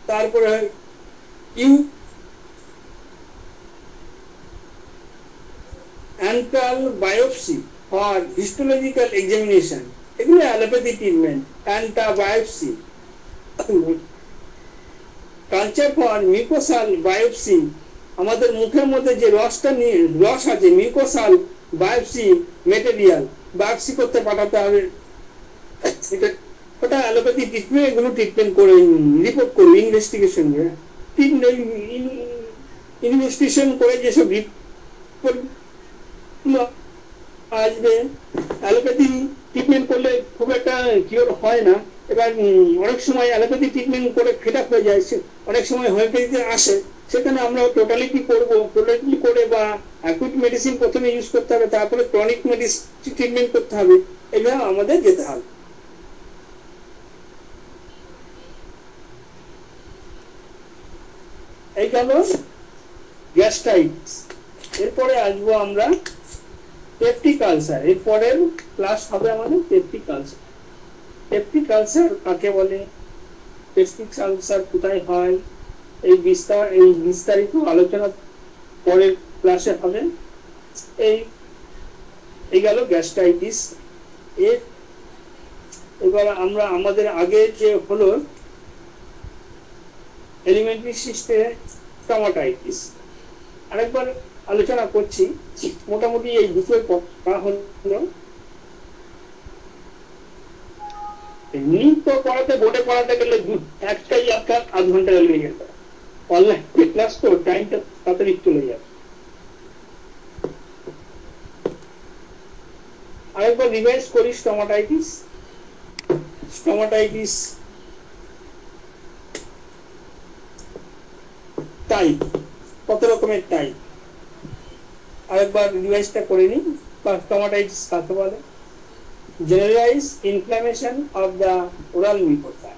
তারপরে antral biopsy for histological examination, এগুলো অ্যালোপ্যাথি ট্রিটমেন্ট। অ্যান্টাবায়োপসি, কালচার ফর মিউকোসাল বায়োপসি, আমাদের মুখের মধ্যে যে রস আছে মিউকোসাল বায়োপসি মেটেরিয়াল বায়োপসি করতে পাঠাতে হবে। ওটা অ্যালোপ্যাথি ট্রিটমেন্ট, এগুলো ট্রিটমেন্ট করে রিপোর্ট করবে ইনভেস্টিগেশন। ইনভেস্টিগেশন করে যেসব রিপোর্ট আসবে, অ্যালোপ্যাথি ট্রিটমেন্ট করলে খুব একটা কিওর হয় না। এবার অনেক সময় অ্যালোপ্যাথি ট্রিটমেন্ট করে ফেড আপ হয়ে যায়, অনেক সময় হোমিওপ্যাথিতে আসে, সেখানে আমরা টোটালিটি করবো, টোটালিটি করে বা অ্যাকুইট মেডিসিন প্রথমে ইউজ করতে হবে, তারপরে ক্রনিক মেডিসিন ট্রিটমেন্ট করতে হবে। এভাবে আমাদের যেতে হবে। এই গেল গ্যাস্ট্রাইটিস। এরপরে আসবো আমরা পেপটিক আলসার। এরপরের ক্লাস হবে আমাদের পেপটিক আলসার। পেপটিক আলসার কাকে বলে, পেপটিক আলসার কোথায় হয়, এই বিস্তারিত আলোচনা পরের ক্লাসে হবে। এই গেল গ্যাস্ট্রাইটিস। এবার আমরা আমাদের আগে যে হলো এলিমেন্টারি সিস্টেমে স্টোমাটাইটিস আরেকবার আলোচনা করছি। মোটামুটি এই দুটোই পড়া হলো। এমনি তো পড়াতে বোর্ডে পড়াতে গেলে একটাই আপনার আধ ঘন্টা লেগে যেত, অনলাইন ক্লাস তো টাইমটা তাড়াতাড়ি চলে যাবে। আরেকবার রিভাইজ করি। স্টোমাটাইটিস টাইপ, কত রকমের টাইপ আরেকবার রিভাইজটা করে নিই। স্টোমাটাইটিস কাকে বলে? Generalised inflammation of the oral mucosa.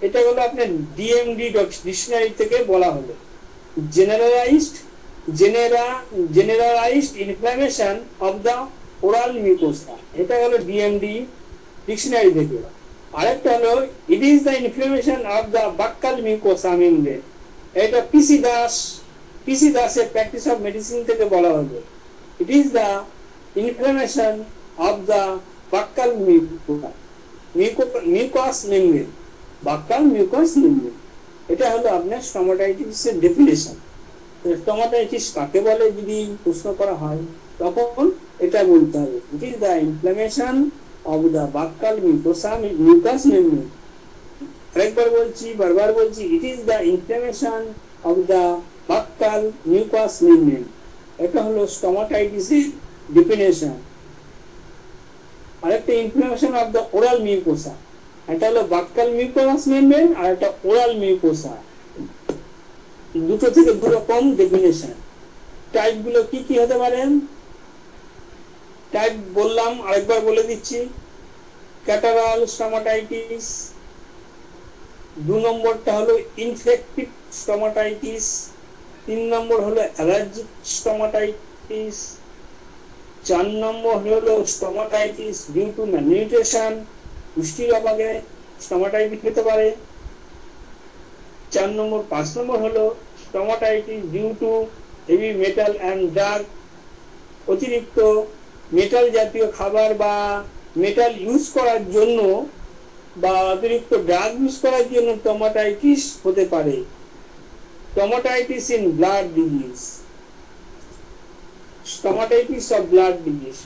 এটা হলো আপনার ডিএমডি ডিকশনারি থেকে বলা হলো। Generalised inflammation of the oral mucosa, এটা হলো ডিএমডি ডিকশনারি থেকে। আরেকটা হলো it is the inflammation of the buccal mucosa membrane, এটা পিসি দাসের প্র্যাকটিস অফ মেডিসিন থেকে বলা হলো। It is the inflammation of the buccal mucous membrane, buccal mucous membrane. এটা হলো আপনার স্টোমাটাইটিসের ডেফিনেশন। স্টোমাটাইটিস কাকে বলে যদি প্রশ্ন করা হয় তখন এটা বলতে হবে, it is the inflammation of the buccal mucous membrane. আরেকবার বলছি, বারবার বলছি, it is the inflammation of the buccal mucous membrane. এটা হলো স্টোমাটাইটিসের ডেফিনেশন। আরেকটা inflammation of the oral mucosa, এটা হলো বাক্কাল মিউকাস মেমব্রেন আর একটা ওরাল মিউকোসা, দুটো থেকে দু রকম ডেফিনেশন। টাইপ গুলো কি কি হতে পারেন? টাইপ বললাম, আরেকবার বলে দিচ্ছি। ক্যাটারাল স্টোমাটাইটিস, 2 নম্বরটা হলো ইনফেক্টিভ স্টোমাটাইটিস, 3 নম্বর হলো অ্যালার্জিক স্টোমাটাইটিস, 4 নম্বর হলো স্টোমাটাইটিস ডিউ টু ম্যালনিউট্রিশন, পুষ্টির অভাবে স্টোমাটাইটিস হতে পারে। 5 নম্বর হলো stomatitis due to heavy metal and drug, অতিরিক্ত মেটাল জাতীয় খাবার বা মেটাল ইউজ করার জন্য বা অতিরিক্ত ড্রাগ ইউজ করার জন্য স্টোমাটাইটিস হতে পারে। Stomatitis in blood disease, stomatitis of blood disease.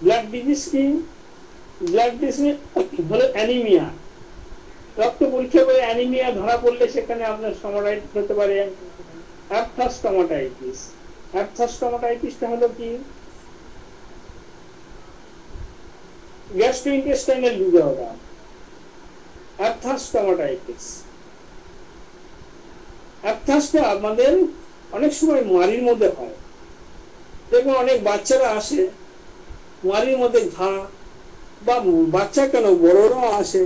Blood disease কি? ব্লাড ডিজিজ হলো অ্যানিমিয়া। রক্ত পরীক্ষা করে অ্যানিমিয়া ধরা পড়লে সেখানে আপনার স্টোমাটাইটিস হতে পারে। অ্যাপথাস স্টোমাটাইটিস, অ্যাপথাস স্টোমাটাইটিসটা হলো কি? Gastrointestinal disorder, aphthous stomatitis. অ্যাপথাসটা আমাদের অনেক সময় মাড়ির মধ্যে হয়। দেখুন অনেক বাচ্চারা আসে মাড়ির মধ্যে ঘা, বা বাচ্চা কেন বড়রাও আসে,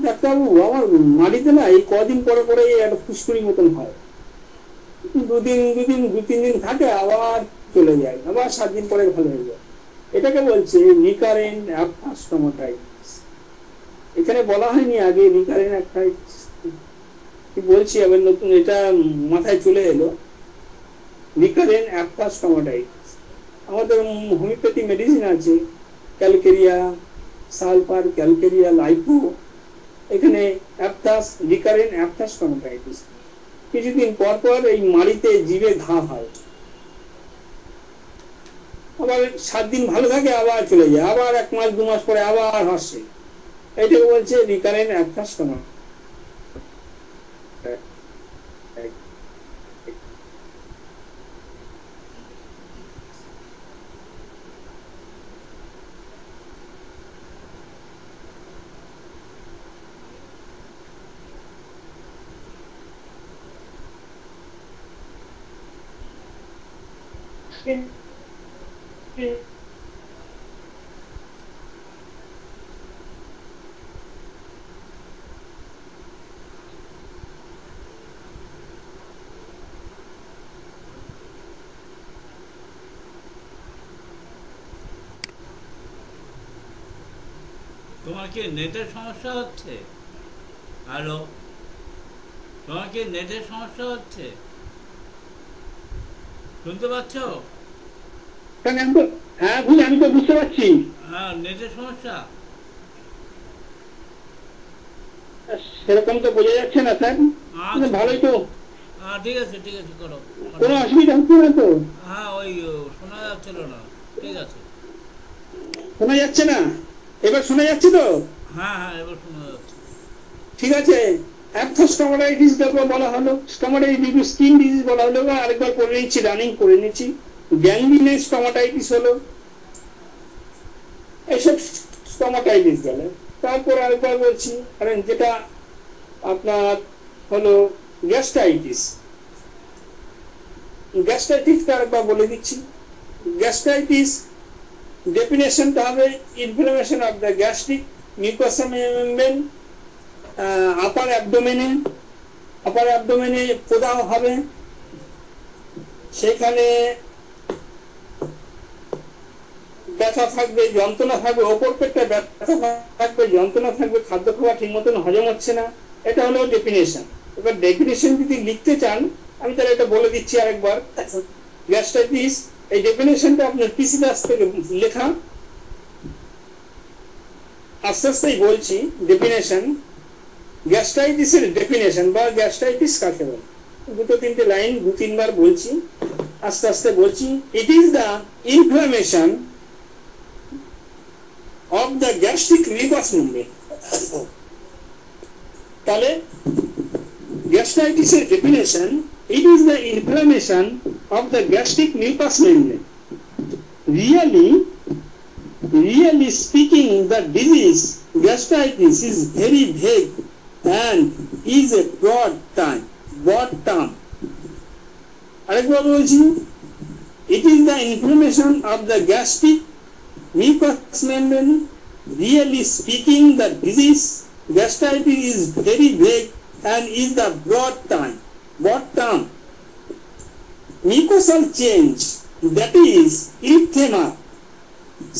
ডাক্তারবাবু আমার মাড়িতে না এই কদিন পরে পরে একটা ফুসকুড়ি মতন হয়, 2-3 দিন থাকে আবার চলে যায়, আবার 7 দিন পরে ভালো হয়ে যায়। এটাকে বলছে রিকারেন্ট অ্যাপথাস স্টোমাটাইটিস। এখানে বলা হয়নি আগে রিকারেন্ট অ্যাপথাইটিস কি বলছি, আবার নতুন এটা মাথায় চলে এলো। রিকারেন্ট অ্যাপথাস স্টোমাটাইটিস, আমাদের হোমিওপ্যাথি মেডিসিন আছে, ক্যালকেরিয়া সালফার, ক্যালকেরিয়া লাইপো, এখানে অ্যাপথাস, রিকারেন্ট অ্যাপথাস স্টোমাটাইটিস। কিছুদিন পর পর এই মাড়িতে জিভে ঘা হয়, আবার 7 দিন ভালো থাকে আবার চলে যায়, আবার 1 মাস 2 মাস পরে আবার হাসে। এটাকে বলছে রিকারেন্ট অ্যাপথাস স্টোমাটাইটিস। তোমার কি নেটের সমস্যা হচ্ছে? হ্যালো, তোমার কি নেটের সমস্যা হচ্ছে? শুনতে পাচ্ছ? তাহলে হ্যাঁ বুঝি, আমি তো বুঝতে পারছি। হ্যাঁ, নেটের সমস্যা। সেরকম তো বোঝা যাচ্ছে না স্যার, কিন্তু আচ্ছা, ভালোই তো, হ্যাঁ ঠিক আছে, ঠিক আছে, করো। কোনো অসুবিধা হচ্ছে না তো? হ্যাঁ, ওই শোনা যাচ্ছিল না। ঠিক আছে। শোনা যাচ্ছে না? এবার শোনা যাচ্ছে তো? হ্যাঁ হ্যাঁ, এবার শোনা যাচ্ছে। ঠিক আছে। অ্যাপথোস্টোমাটাইটিস বলা হলো, স্টোমাটাইটিস স্কিন ডিজিজ বলা হলো, আরেকবার করে নিচ্ছি, রানিং করে নিচ্ছি। গ্যাংগ্রিনাস স্টোমাটাইটিস হলো, এসব স্টোমাটাইটিস গেল। তারপর আরেকবার বলছি, কারণ যেটা আপনার হলো গ্যাস্ট্রাইটিস। গ্যাস্ট্রাইটিসটা আরেকবার বলে দিচ্ছি। গ্যাস্ট্রাইটিস ডেফিনেশনটা হবে inflammation of the gastric mucous membrane, upper অ্যাবডোমেনে প্রদাহ হবে, সেখানে ব্যথা থাকবে, যন্ত্রণা থাকবে, ওপর পেটটা ব্যথা থাকবে, যন্ত্রণা থাকবে, খাদ্য খাওয়া ঠিক মতন হজম হচ্ছে না। এটা হলো ডেফিনেশন। এবার ডেফিনেশন যদি লিখতে চান, আমি তাহলে এটা বলে দিচ্ছি আরেকবার। গ্যাস্ট্রাইটিস, এই ডেফিনেশনটা আপনার পিসি দাস থেকে লেখা, আস্তে আস্তেই বলছি। ডেফিনেশন, গ্যাস্ট্রাইটিসের ডেফিনেশন বা গ্যাস্ট্রাইটিস কাকে বলে, দুটো তিনটে লাইন দু তিনবার বলছি, আস্তে আস্তে বলছি। It is the inflammation of the gastric mucous membrane. তাহলে গ্যাস্ট্রাইটিসের definition, it is the inflammation of the gastric mucous membrane. Really speaking, the disease gastritis is very vague and is a broad term. আরেকবার বলছি, it is the inflammation of the gastric mucous membrane. Really speaking, the disease gastritis is very vague and is the broad term. Mucosal change, that is erythema,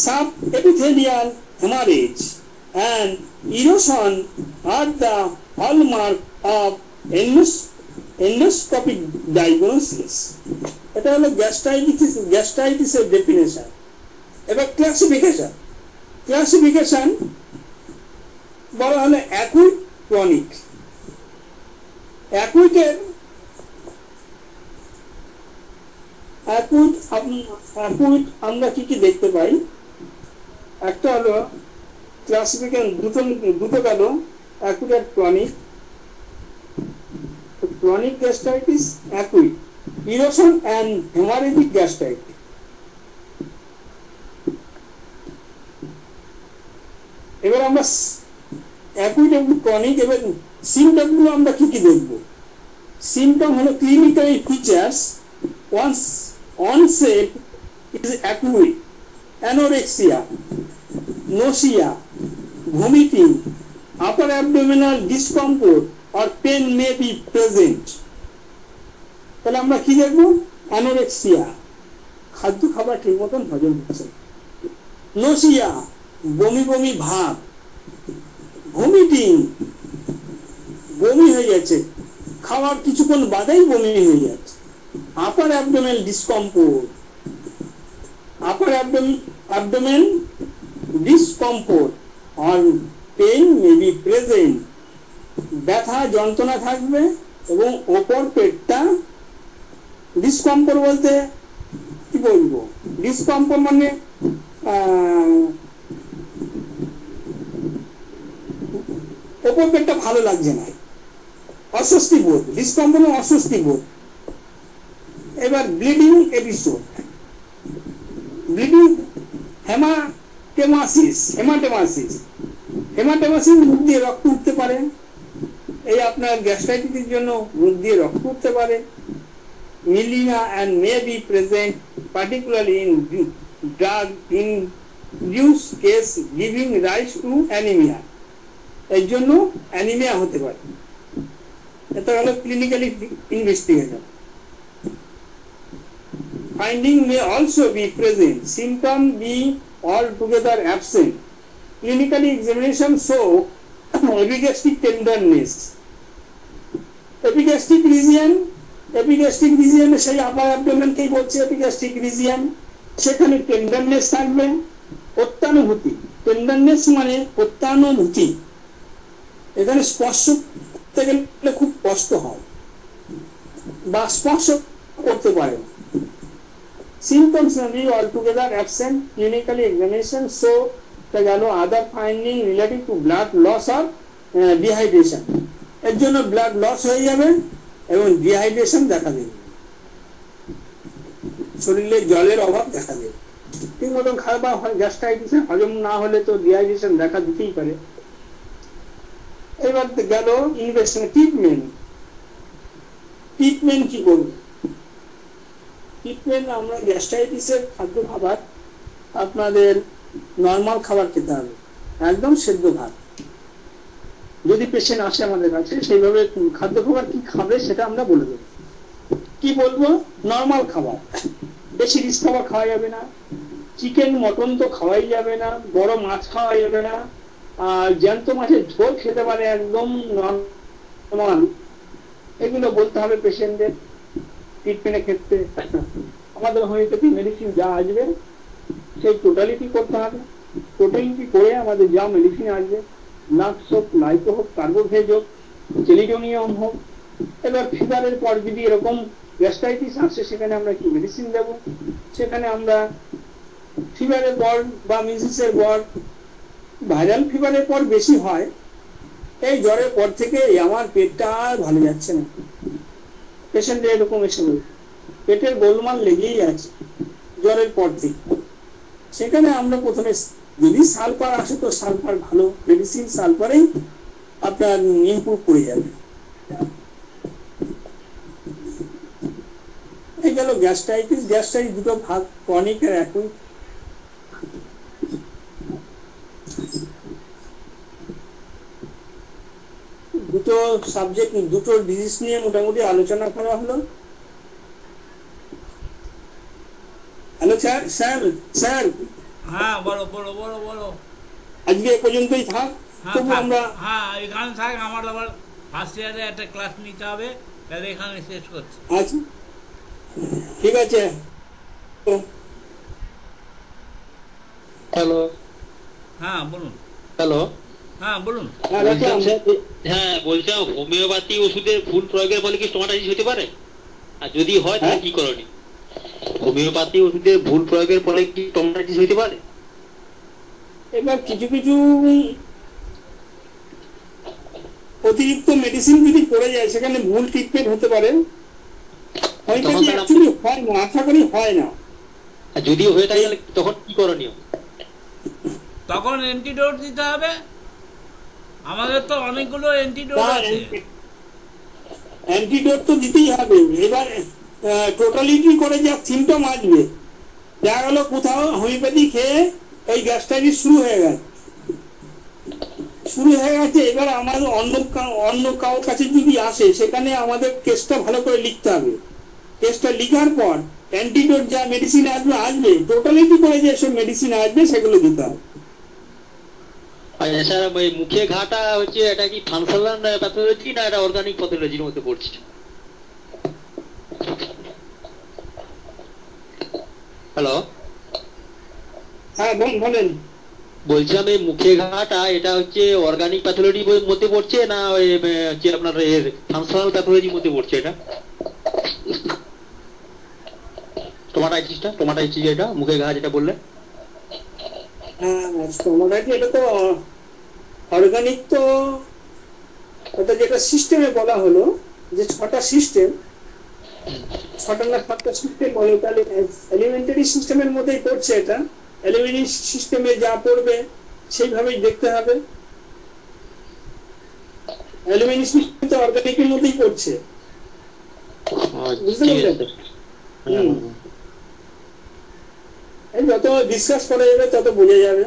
subepithelial hemorrhage and erosion are the hallmark of endoscopic diagnosis. এটা হলো গ্যাস্ট্রাইটিসের definition. এবার classification বলা হলো acute, chronic. Acute আমরা কি কি দেখতে পাই? একটা হলো ক্লাসিফিকেশন, দুটো গেল, অ্যাকুইট আর chronic. Chronic gastritis, acute, erosion and haemorrhagic gastritis. এবার আমরা অ্যাকুইট এবং ক্রনিক, এবার সিমটমগুলো আমরা কি কি দেখব? সিমটম হলো clinical features, onset is acute, anorexia, nausea, vomiting, upper abdominal discomfort or pain may be present. তাহলে আমরা কি দেখব? অ্যানোরেক্সিয়া, খাদ্য খাবার ঠিক মতন হজম হচ্ছে, নাউসিয়া, বমি ভাব, ভমিটিং, বমি হয়ে যাচ্ছে, খাওয়ার কিছুক্ষণ বাদেই বমি হয়ে যাচ্ছে, আপার অ্যাবডোমেনাল ডিসকমফোর্ট, আর পেইন মে বি প্রেজেন্ট, ব্যথা যন্ত্রণা থাকবে এবং ওপর পেটটা, ডিসকমফোর্ট বলতে কি বলবো, ডিসকমফোর্ট মানে ওপর পেটটা ভালো লাগছে না, অস্বস্তি বোধ, ডিসকমফোর্ট, অস্বস্তি বোধ। এবার ব্লিডিং এপিসোড, ব্লিডিং, হেমাটেমাসিস মুখ দিয়ে রক্ত উঠতে পারে, এই আপনার গ্যাস্ট্রাইটিসের জন্য মুখ দিয়ে রক্ত উঠতে পারে। মিলিয়া and may be present particularly in drug induced case giving rise to anemia. এর জন্য অ্যানিমিয়া হতে পারে। এটা হলো clinically investigation. Finding may also be present, symptom be altogether absent. Clinical examination show epigastric tenderness, epigastric region সেই আপার অ্যাবডোমেনকেই বলছে epigastric region, সেখানে tenderness থাকবে, প্রত্যানুভূতি, টেন্ডারনেস মানে প্রত্যানুভূতি, এখানে স্পর্শ করতে গেলে খুব কষ্ট হয় বা স্পর্শ করতে পারে না। Symptoms may be altogether absent. Clinically examination show the other finding related to blood loss or dehydration. এর জন্য ব্লাড লস হয়ে যাবে এবং ডিহাইড্রেশন দেখা দেবে, শরীরে জলের অভাব দেখা দেবে। ঠিক মতন খাবার হয়, গ্যাস্ট্রাইটিসে হজম না হলে তো ডিহাইড্রেশন দেখা দিতেই পারে। এবার গেল ইনভেস্টিগেশন। ট্রিটমেন্ট কি করব? ট্রিটমেন্ট আমরা গ্যাস্ট্রাইটিসের খাদ্য খাবার আপনাদের নর্মাল খাবার খেতে হবে, একদম সেদ্ধ ভাত। যদি পেশেন্ট আসে আমাদের কাছে সেইভাবে খাদ্য খাবার কি খাবে সেটা আমরা বলে দেবো। কি বলবো? নর্মাল খাবার, বেশি রিচ খাবার খাওয়া যাবে না, চিকেন মটন তো খাওয়াই যাবে না, বড় মাছ খাওয়া যাবে না, আর জ্যান্ত মাছের ঝোল খেতে পারে একদম নর্মাল, এগুলো বলতে হবে পেশেন্টদের ট্রিটমেন্টের ক্ষেত্রে। আমাদের হোমিওপ্যাথি মেডিসিন যা আসবে সেই টোটালিটি করতে হবে। টোটালিটি করে আমাদের যা মেডিসিন আসবে, নাক্স হোক, লাইকো হোক, কার্বোভেজ হোক, চেলিডোনিয়াম হোক। এবার ফিভারের পর যদি এরকম গ্যাস্ট্রাইটিস আসে সেখানে আমরা কি মেডিসিন দেব? সেখানে আমরা ফিভারের পর বা মিজিসের পর, ভাইরাল ফিভারের পর বেশি হয় এই জ্বরের পর থেকে আমার পেটটা আর ভালো যাচ্ছে না, পেশেন্টের এরকম এসে পেটের গোলমাল লেগেই আছে জ্বরের পর থেকে। সেখানে আমরা প্রথমে যদি সালফার আসে তো সালফার ভালো মেডিসিন, সালফারেই আপনার ইমপ্রুভ করে যাবে। এই গেল গ্যাস্ট্রাইটিস। গ্যাস্ট্রাইটিস দুটো ভাগ, ক্রনিক আর অ্যাকুট। দুটো সাবজেক্ট, দুটো ডিজিজ নিয়ে মোটামুটি আলোচনা করা হলো। Hello sir. হ্যাঁ বলো বলো বলো বলো। আজকে এ পর্যন্তই থাক। তবু আমরা এখানে থাক, আমার আবার ফার্স্ট ইয়ারে একটা ক্লাস নিতে হবে, তাহলে এখানে শেষ করছি। আচ্ছা ঠিক আছে। হ্যালো। হ্যাঁ বলুন। হ্যালো। হ্যাঁ বলুন। হ্যাঁ বলছিলাম, হোমিওপ্যাথি ওষুধের ভুল প্রয়োগের ফলে কি স্টোমাটাইটিস হতে পারে? আর যদি হয় তাহলে কি করণীয়? হোমিওপ্যাথি ওষুধের ভুল প্রয়োগের ফলে কি স্টোমাটাইটিস হতে পারে? এবার কিছু কিছু অতিরিক্ত মেডিসিন যদি পড়ে যায় সেখানে ভুল ট্রিটমেন্ট হতে পারে, হয়তো অ্যাকচুয়ালি হয় না, আশা করি হয় না। আর যদি হয়ে থাকে তাহলে তখন কি করণীয়? তখন অ্যান্টিডোট দিতে হবে। আমাদের তো অনেকগুলো অ্যান্টিডোট আছে। অ্যান্টিডোট তো দিতেই হবে। এবার টোটালিটি করে যা সিমটম আসবে, দেখা গেল কোথাও হোমিওপ্যাথি খেয়ে এই গ্যাস্ট্রাইটিস শুরু হয়ে গেছে, এবার আমাদের অন্য কারোর কাছে যদি আসে সেখানে আমাদের কেসটা ভালো করে লিখতে হবে। কেসটা লিখার পর অ্যান্টিডোট যা মেডিসিন আসবে টোটালিটি করে যেসব মেডিসিন আসবে সেগুলো দিতে হবে। আচ্ছা স্যার, ওই মুখে ঘাটা হচ্ছে এটা কি ফাংশনাল প্যাথোলজি না এটা অর্গানিক প্যাথোলজির মধ্যে পড়ছে? হ্যালো। হ্যাঁ বলেন। বলছিলাম এই মুখে ঘাটা এটা হচ্ছে অর্গানিক প্যাথোলজির মধ্যে পড়ছে না ওই হচ্ছে আপনার ফাংশনাল প্যাথোলজির মধ্যে পড়ছে? এটা স্টোমাটাইটিস এটা মুখে ঘা যেটা বললে। হ্যাঁ স্টোমাটাইটিস এটা তো অর্গানিক, তো ওটা যেটা সিস্টেমে বলা হলো যে 6টা সিস্টেম, 6টা না 7টা সিস্টেম বলে, তাহলে এলিমেন্টারি সিস্টেমের মধ্যেই পড়ছে। এটা এলিমেন্টারি সিস্টেমে যা পড়বে সেইভাবেই দেখতে হবে। এলিমেন্টারি সিস্টেম তো অর্গানিকের মধ্যেই পড়ছে, বুঝতে পারলেন? এই যত ডিসকাস করা যাবে তত বোঝা যাবে।